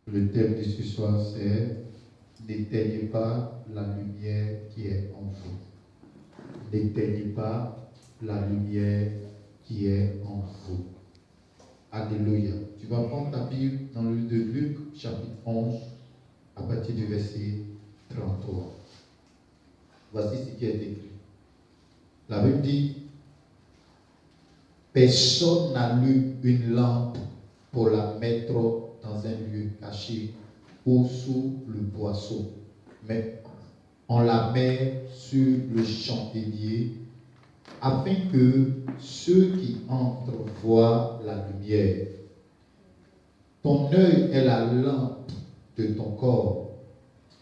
Le thème de ce soir, c'est n'éteignez pas la lumière qui est en vous. N'éteignez pas la lumière qui est en vous. Alléluia. Tu vas prendre ta Bible dans le livre de Luc, chapitre 11, à partir du verset 33. Voici ce qui est écrit. La Bible dit, personne n'allume une lampe pour la mettre dans un lieu caché ou sous le boisseau, mais on la met sur le chandelier afin que ceux qui entrent voient la lumière. Ton œil est la lampe de ton corps.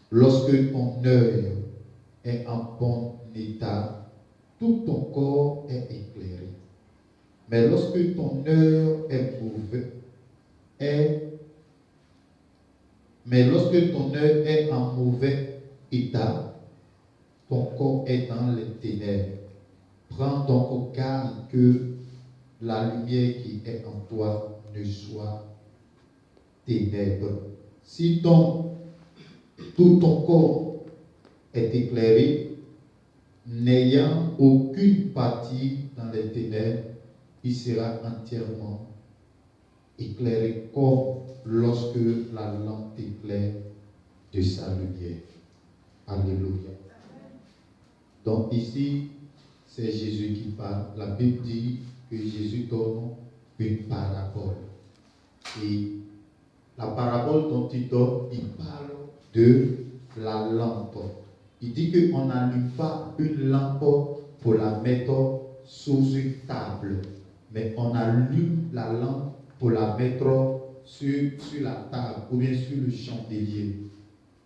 Lorsque ton œil est en bon état, tout ton corps est éclairé. Mais lorsque ton œil est mauvais, en mauvais état, ton corps est dans les ténèbres. Prends donc garde que la lumière qui est en toi ne soit ténèbres. Si donc tout ton corps est éclairé, n'ayant aucune partie dans les ténèbres, il sera entièrement éclairé comme lorsque la lampe éclaire de sa lumière. Alléluia. Donc ici, c'est Jésus qui parle. La Bible dit que Jésus donne une parabole. Et la parabole dont il donne, il parle de la lampe. Il dit qu'on n'allume pas une lampe pour la mettre sous une table, mais on allume la lampe pour la mettre sur la table ou bien sur le chandelier.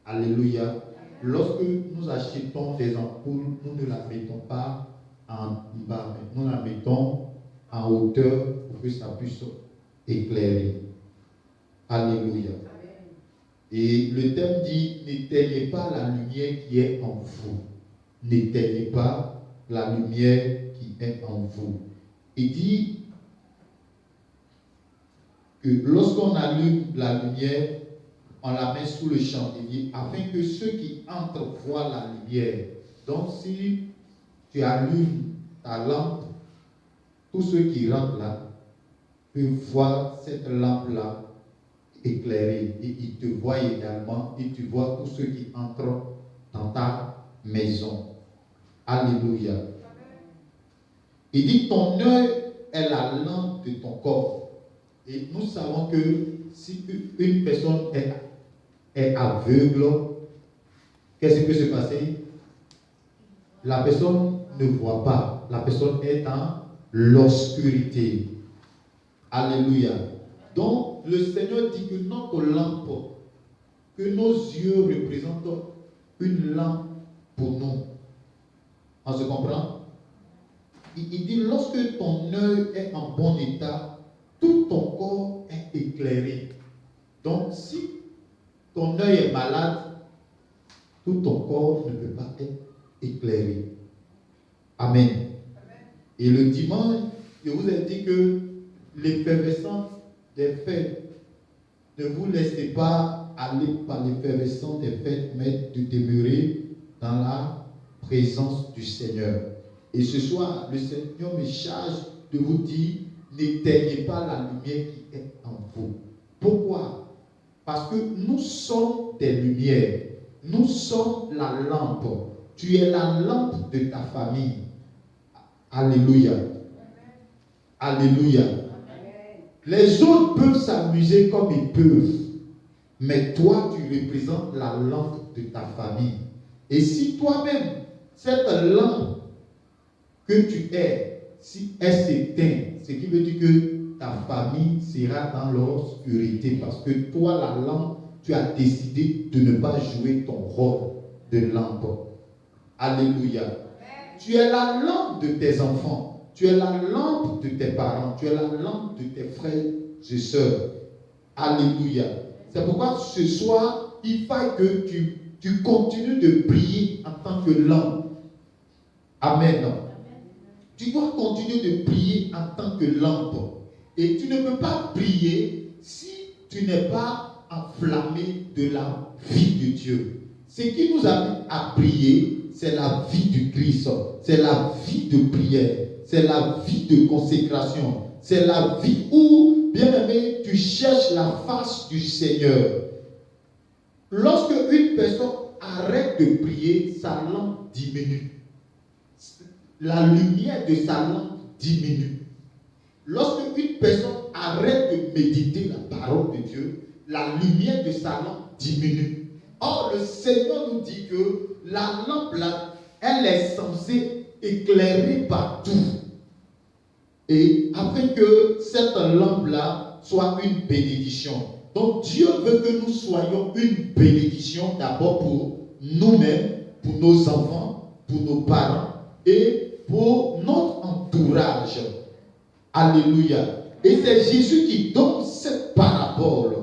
Alléluia. Lorsque nous achetons des ampoules, nous ne la mettons pas en bas, mais nous la mettons en hauteur pour que ça puisse éclairer. Alléluia. Et le thème dit, n'éteignez pas la lumière qui est en vous. N'éteignez pas la lumière qui est en vous. Il dit que lorsqu'on allume la lumière, on la met sous le chandelier afin que ceux qui entrent voient la lumière. Donc si tu allumes ta lampe, tous ceux qui rentrent là peuvent voir cette lampe-là éclairée. Et ils te voient également et tu vois tous ceux qui entrent dans ta maison. Alléluia. Il dit ton œil est la lampe de ton corps. Et nous savons que si une personne est aveugle, qu'est-ce qui peut se passer? La personne ne voit pas. La personne est dans l'obscurité. Alléluia. Donc, le Seigneur dit que notre lampe, que nos yeux représentent une lampe pour nous. On se comprend? Il dit, lorsque ton œil est en bon état, tout ton corps est éclairé. Donc, si ton œil est malade, tout ton corps ne peut pas être éclairé. Amen. Et le dimanche, je vous ai dit que l'effervescence des fêtes, ne vous laissez pas aller par l'effervescence des fêtes, mais de demeurer dans la présence du Seigneur. Et ce soir, le Seigneur me charge de vous dire, n'éteignez pas la lumière qui est en vous. Pourquoi? Parce que nous sommes des lumières. Nous sommes la lampe. Tu es la lampe de ta famille. Alléluia. Alléluia. Les autres peuvent s'amuser comme ils peuvent. Mais toi, tu représentes la lampe de ta famille. Et si toi-même, cette lampe que tu es, si elle s'éteint, ce qui veut dire que ta famille sera dans l'obscurité. Parce que toi, la lampe, tu as décidé de ne pas jouer ton rôle de lampe. Alléluia. Tu es la lampe de tes enfants. Tu es la lampe de tes parents. Tu es la lampe de tes frères et sœurs. Alléluia. C'est pourquoi ce soir, il faut que tu continues de briller en tant que lampe. Amen. Tu dois continuer de briller en tant que lampe. Et tu ne peux pas briller si tu n'es pas enflammé de la vie de Dieu. Ce qui nous amène à prier, c'est la vie du Christ, c'est la vie de prière, c'est la vie de consécration, c'est la vie où, bien aimé, tu cherches la face du Seigneur. Lorsque une personne arrête de prier, sa lampe diminue. La lumière de sa lampe diminue. Lorsque une personne arrête de méditer la parole de Dieu, la lumière de sa lampe diminue. Or, le Seigneur nous dit que la lampe là, elle est censée éclairer partout. Et afin que cette lampe là soit une bénédiction. Donc Dieu veut que nous soyons une bénédiction d'abord pour nous-mêmes, pour nos enfants, pour nos parents et pour notre entourage. Alléluia. Et c'est Jésus qui donne cette parabole.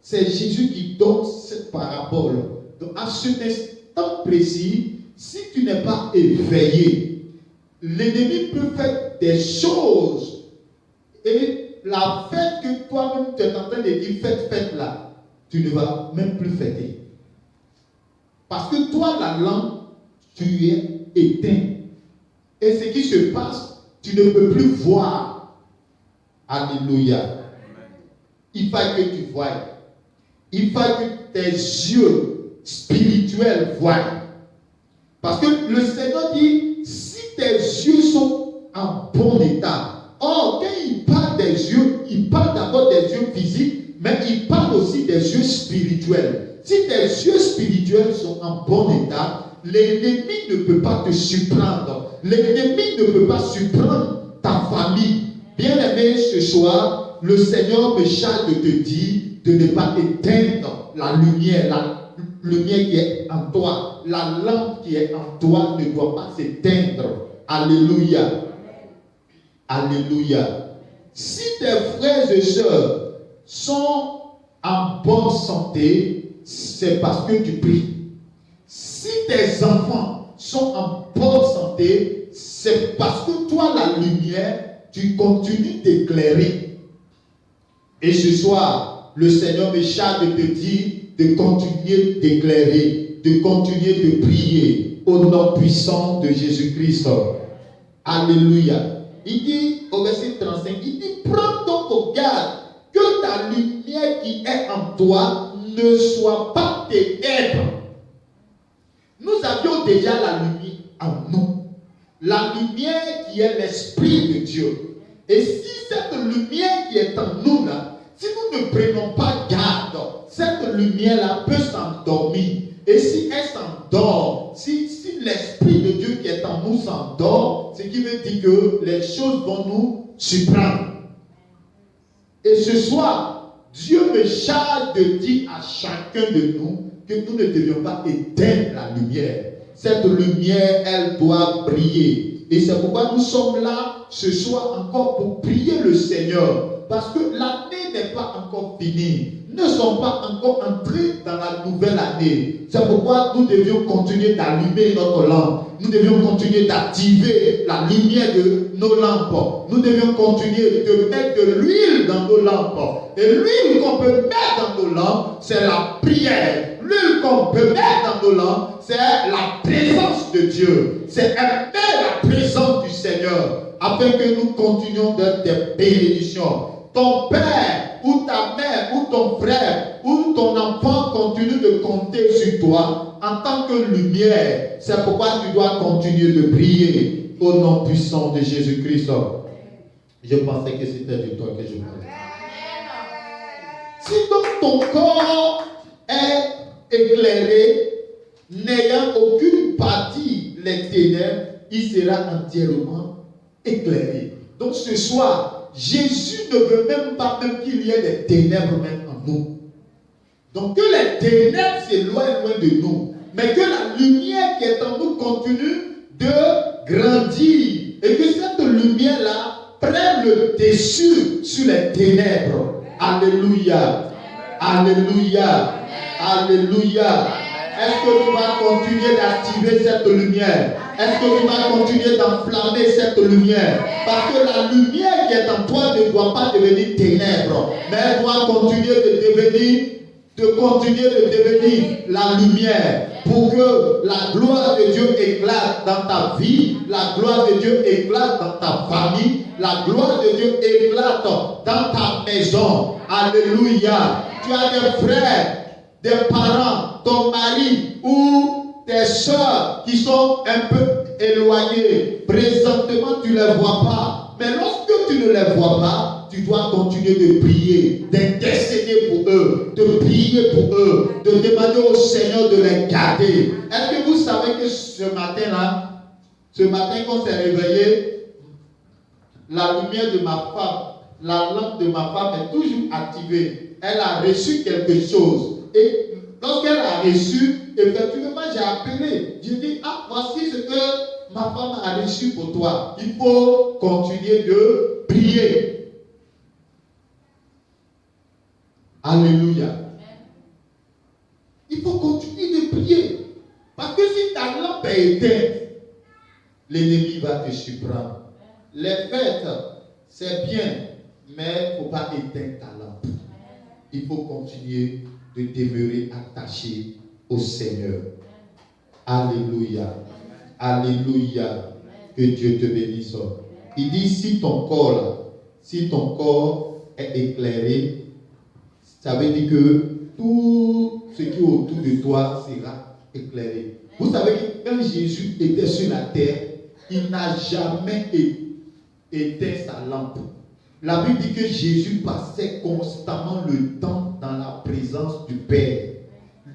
C'est Jésus qui donne cette parabole. Donc à cet instant précis, si tu n'es pas éveillé, l'ennemi peut faire des choses. Et la fête que toi-même tu es en train de dire, fête là, tu ne vas même plus fêter. Parce que toi, la lampe, tu es éteint. Et ce qui se passe, tu ne peux plus voir. Alléluia. Il faut que tu voies. Il faut que tes yeux spirituels voient. Parce que le Seigneur dit, si tes yeux sont en bon état. Or, quand il parle des yeux, il parle d'abord des yeux physiques, mais il parle aussi des yeux spirituels. Si tes yeux spirituels sont en bon état, l'ennemi ne peut pas te surprendre. L'ennemi ne peut pas surprendre ta famille. Bien-aimé, ce soir, le Seigneur me charge de te dire de ne pas éteindre la lumière qui est en toi. La lampe qui est en toi ne doit pas s'éteindre. Alléluia. Alléluia. Si tes frères et sœurs sont en bonne santé, c'est parce que tu pries. Si tes enfants sont en bonne santé, c'est parce que toi, la lumière, tu continues d'éclairer. Et ce soir, le Seigneur me charge de te dire de continuer d'éclairer, de continuer de prier au nom puissant de Jésus-Christ. Alléluia. Il dit au verset 35, il dit, prends donc garde que ta lumière qui est en toi ne soit pas ténèbres. Nous avions déjà la lumière en nous. La lumière qui est l'Esprit de Dieu. Et si cette lumière qui est en nous là, si nous ne prenons pas garde, cette lumière-là peut s'endormir. Et si elle s'endort, si l'Esprit de Dieu qui est en nous s'endort, ce qui veut dire que les choses vont nous surprendre. Et ce soir, Dieu me charge de dire à chacun de nous que nous ne devions pas éteindre la lumière. Cette lumière, elle doit briller. Et c'est pourquoi nous sommes là ce soir encore pour prier le Seigneur. Parce que l'année n'est pas encore finie. Nous ne sommes pas encore entrés dans la nouvelle année. C'est pourquoi nous devions continuer d'allumer notre lampe. Nous devions continuer d'activer la lumière de nos lampes. Nous devions continuer de mettre de l'huile dans nos lampes. Et l'huile qu'on peut mettre dans nos lampes, c'est la prière. L'huile qu'on peut mettre dans nos lampes, c'est la présence de Dieu. C'est aimer la présence du Seigneur. Afin que nous continuions d'être des bénédictions. Ton père, ou ta mère, ou ton frère, ou ton enfant continue de compter sur toi en tant que lumière. C'est pourquoi tu dois continuer de prier au nom puissant de Jésus-Christ. Je pensais que c'était de toi que je parlais. Si donc ton corps est éclairé, n'ayant aucune partie les ténèbres, il sera entièrement éclairé. Donc ce soir, Jésus ne veut même pas qu'il y ait des ténèbres même en nous. Donc que les ténèbres s'éloignent loin de nous, mais que la lumière qui est en nous continue de grandir et que cette lumière-là prenne le dessus sur les ténèbres. Alléluia. Alléluia. Alléluia. Est-ce que tu vas continuer d'activer cette lumière? Est-ce que tu vas continuer d'enflammer cette lumière? Parce que la lumière qui est en toi ne doit pas devenir ténèbres, mais elle doit continuer de devenir de continuer de devenir la lumière pour que la gloire de Dieu éclate dans ta vie, la gloire de Dieu éclate dans ta famille, la gloire de Dieu éclate dans ta maison. Alléluia. Tu as des frères, des parents, ton mari ou tes soeurs qui sont un peu éloignées. Présentement, tu ne les vois pas. Mais lorsque tu ne les vois pas, tu dois continuer de prier, d'intercéder pour eux, de prier pour eux, de demander au Seigneur de les garder. Est-ce que vous savez que ce matin quand on s'est réveillé, la lumière de ma femme, la lampe de ma femme est toujours activée. Elle a reçu quelque chose. Et lorsqu'elle a reçu, effectivement, j'ai appelé. J'ai dit, ah, voici ce que ma femme a reçu pour toi. Il faut continuer de prier. Alléluia. Il faut continuer de prier. Parce que si ta lampe est éteinte, l'ennemi va te surprendre. Les fêtes, c'est bien, mais il ne faut pas éteindre ta lampe. Il faut continuer de demeurer attaché au Seigneur. Alléluia. Alléluia. Que Dieu te bénisse. Il dit, si ton corps est éclairé, ça veut dire que tout ce qui est autour de toi sera éclairé. Vous savez que quand Jésus était sur la terre, il n'a jamais éteint sa lampe. La Bible dit que Jésus passait constamment le temps dans la présence du Père.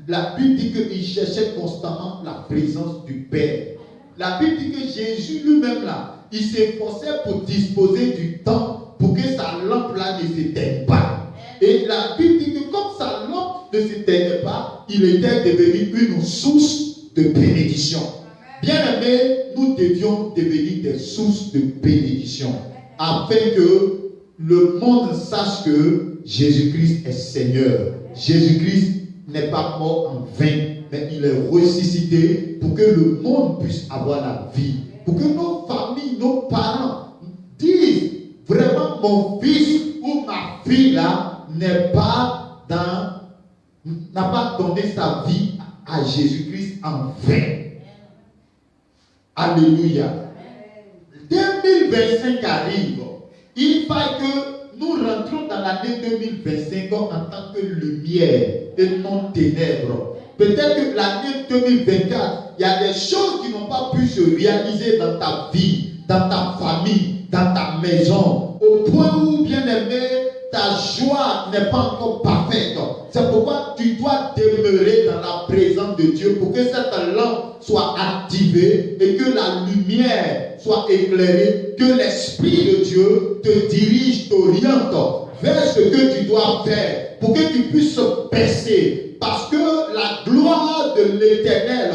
La Bible dit qu'il cherchait constamment la présence du Père. La Bible dit que Jésus lui-même là, il s'efforçait pour disposer du temps pour que sa lampe là ne s'éteigne pas. Et la Bible dit que comme sa lampe ne s'éteignait pas, il était devenu une source de bénédiction. Bien-aimés, nous devions devenir des sources de bénédiction afin que le monde sache que Jésus-Christ est Seigneur. Jésus-Christ n'est pas mort en vain, mais il est ressuscité pour que le monde puisse avoir la vie. Pour que nos familles, nos parents disent vraiment mon fils ou ma fille là n'a pas donné sa vie à Jésus-Christ en vain. Alléluia. 2025 arrive. Il faut que nous rentrons dans l'année 2025 en tant que lumière et non ténèbres. Peut-être que l'année 2024, il y a des choses qui n'ont pas pu se réaliser dans ta vie, dans ta famille, dans ta maison, au point où, bien aimé, ta joie n'est pas encore parfaite. C'est pourquoi tu dois demeurer dans la présence de Dieu pour que cette lampe soit activée et que la lumière soit éclairée, que l'Esprit de Dieu te dirige, t'oriente vers ce que tu dois faire pour que tu puisses percer. Parce que la gloire de l'Éternel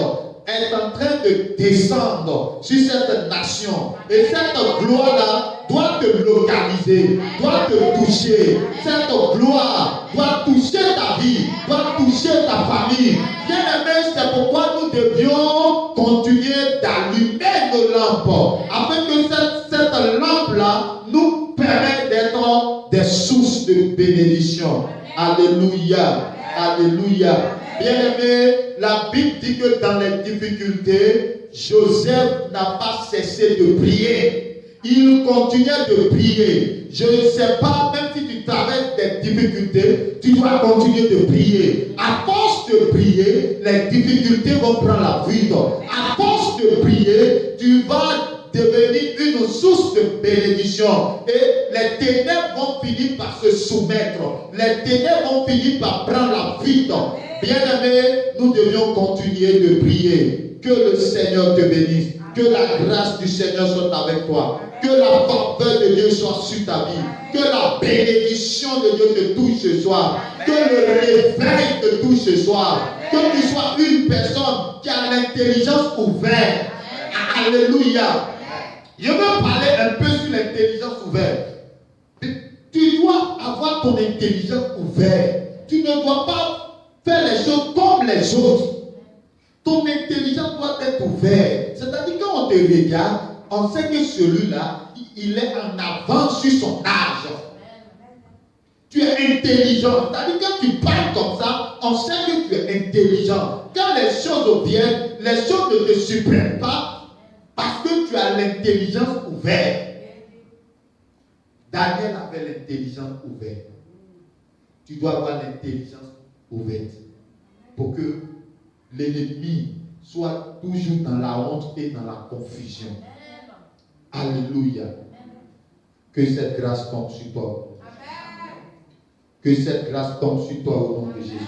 est en train de descendre sur cette nation. Et cette gloire-là doit te localiser, doit te toucher. Cette gloire doit toucher ta vie, doit toucher ta famille. Bien-aimés, c'est pourquoi nous devions continuer d'allumer nos lampes, afin que cette lampe-là nous permette d'être des sources de bénédiction. Alléluia, alléluia. Bien-aimés, la Bible dit que dans les difficultés, Joseph n'a pas cessé de prier. Il continuait de prier. Je ne sais pas, même si tu traverses des difficultés, tu dois continuer de prier. À force de prier, les difficultés vont prendre la fuite. À force de prier, tu vas devenir une source de bénédiction. Et les ténèbres vont finir par se soumettre. Les ténèbres vont finir par prendre la fuite. Bien-aimés, nous devions continuer de prier. Que le Seigneur te bénisse. Que la grâce du Seigneur soit avec toi. Que la faveur de Dieu soit sur ta vie. Que la bénédiction de Dieu te touche ce soir. Que le réveil te touche ce soir. Que tu sois une personne qui a l'intelligence ouverte. Alléluia. Je veux parler un peu sur l'intelligence ouverte. Tu dois avoir ton intelligence ouverte. Tu ne dois pas faire les choses comme les autres. Ton intelligence doit être ouverte. C'est-à-dire quand on te regarde, on sait que celui-là, il est en avance sur son âge. Tu es intelligent. C'est-à-dire quand tu parles comme ça, on sait que tu es intelligent. Quand les choses viennent, les choses ne te surprennent pas parce que tu as l'intelligence ouverte. Daniel avait l'intelligence ouverte. Tu dois avoir l'intelligence ouverte pour que l'ennemi soit toujours dans la honte et dans la confusion. Alléluia. Que cette grâce tombe sur toi. Que cette grâce tombe sur toi au nom de Jésus.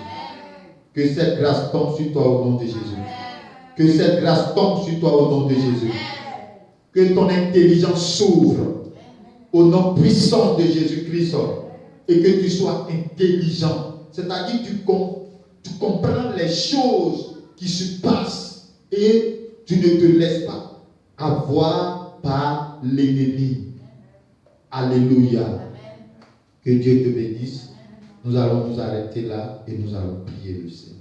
Que cette grâce tombe sur toi au nom de Jésus. Que cette grâce tombe sur toi au nom de Jésus. Que ton intelligence s'ouvre au nom puissant de Jésus-Christ et que tu sois intelligent. C'est-à-dire que tu comprends les choses qui se passent et tu ne te laisses pas avoir par l'ennemi. Alléluia. Que Dieu te bénisse. Nous allons nous arrêter là et nous allons prier le Seigneur.